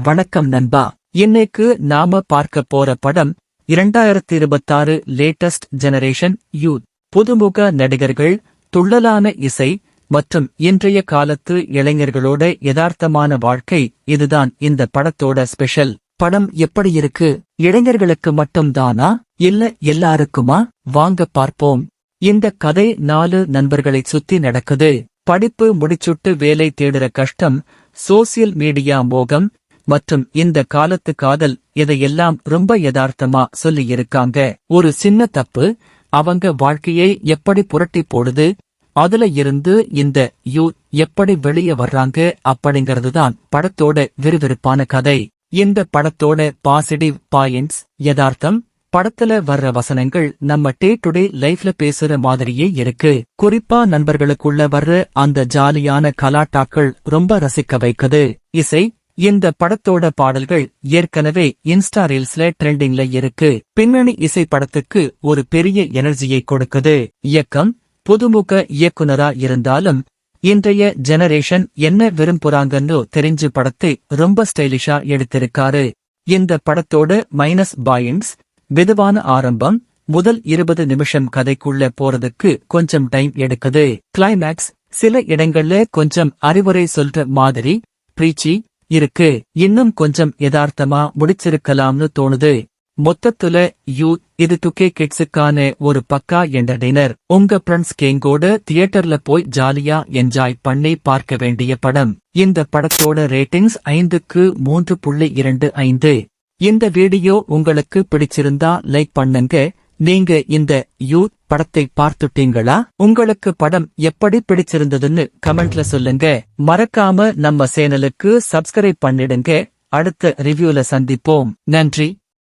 வணக்கம் நண்பா. இன்னைக்கு நாம பார்க்க போற படம் 2026 லேட்டஸ்ட் ஜெனரேஷன் யூத். புதுமுக நடிகர்கள், துள்ளலான இசை மற்றும் இன்றைய காலத்து இளைஞர்களோட யதார்த்தமான வாழ்க்கை, இதுதான் இந்த படத்தோட ஸ்பெஷல். படம் எப்படி இருக்கு? இளைஞர்களுக்கு மட்டும் தானா, இல்ல எல்லாருக்குமா? வாங்க பார்ப்போம். இந்த கதை 4 நண்பர்களை சுத்தி நடக்குது. படிப்பு முடிச்சுட்டு வேலை தேடுற கஷ்டம், சோசியல் மீடியா மோகம் மற்றும் இந்த காலத்து காதல், இதையெல்லாம் ரொம்ப யதார்த்தமா சொல்லி இருக்காங்க. ஒரு சின்ன தப்பு அவங்க வாழ்க்கையை எப்படி புரட்டி போடுது, அதுல இருந்து இந்த யூத் எப்படி வெளியே வர்றாங்க அப்படிங்கறதுதான் படத்தோட விறுவிறுப்பான கதை. இந்த படத்தோட பாசிட்டிவ் பாயிண்ட்ஸ்: யதார்த்தம். படத்துல வர்ற வசனங்கள் நம்ம டே டு டே லைஃப்ல பேசுற மாதிரியே இருக்கு. குறிப்பா நண்பர்களுக்குள்ள வர்ற அந்த ஜாலியான கலாட்டாக்கள் ரொம்ப ரசிக்க வைக்குது. இசை. இந்த படத்தோட பாடல்கள் ஏற்கனவே இன்ஸ்டா ரீல்ஸ்ல ட்ரெண்டிங்ல இருக்கு. பின்னணி இசை படத்துக்கு ஒரு பெரிய எனர்ஜியை கொடுக்குது. இயக்கம். புதுமுக இயக்குனரா இருந்தாலும் இன்றைய ஜெனரேஷன் என்ன விரும்புறாங்கன்னு தெரிஞ்சு படத்தை ரொம்ப ஸ்டைலிஷா எடுத்திருக்காரு. இந்த படத்தோட மைனஸ் பாயிண்ட்ஸ்: மெதுவான ஆரம்பம். முதல் 20 நிமிஷம் கதைக்குள்ள போறதுக்கு கொஞ்சம் டைம் எடுக்குது. கிளைமேக்ஸ் சில இடங்கள்ல கொஞ்சம் அறிவுரை சொல்ற மாதிரி பிரீச்சி இருக்கு. இன்னும் கொஞ்சம் யதார்த்தமா முடிச்சிருக்கலாம்னு தோணுது. மொத்தத்துல யூத் இது 2K கிட்ஸுக்கான ஒரு பக்கா என்டர்டெய்னர். உங்க ஃப்ரெண்ட்ஸ் கேங்கோட தியேட்டர்ல போய் ஜாலியா என்ஜாய் பண்ணி பார்க்க வேண்டிய படம். இந்த படத்தோட ரேட்டிங்ஸ் 5க்கு 3.25. இந்த வீடியோ உங்களுக்கு பிடிச்சிருந்தா லைக் பண்ணுங்க. நீங்க இந்த யூத் படத்தை பார்த்துட்டீங்களா? உங்களுக்கு படம் எப்படி பிடிச்சிருந்ததுன்னு கமெண்ட்ல சொல்லுங்க. மறக்காம நம்ம சேனலுக்கு சப்ஸ்கிரைப் பண்ணிடுங்க. அடுத்த ரிவ்யூல சந்திப்போம். நன்றி.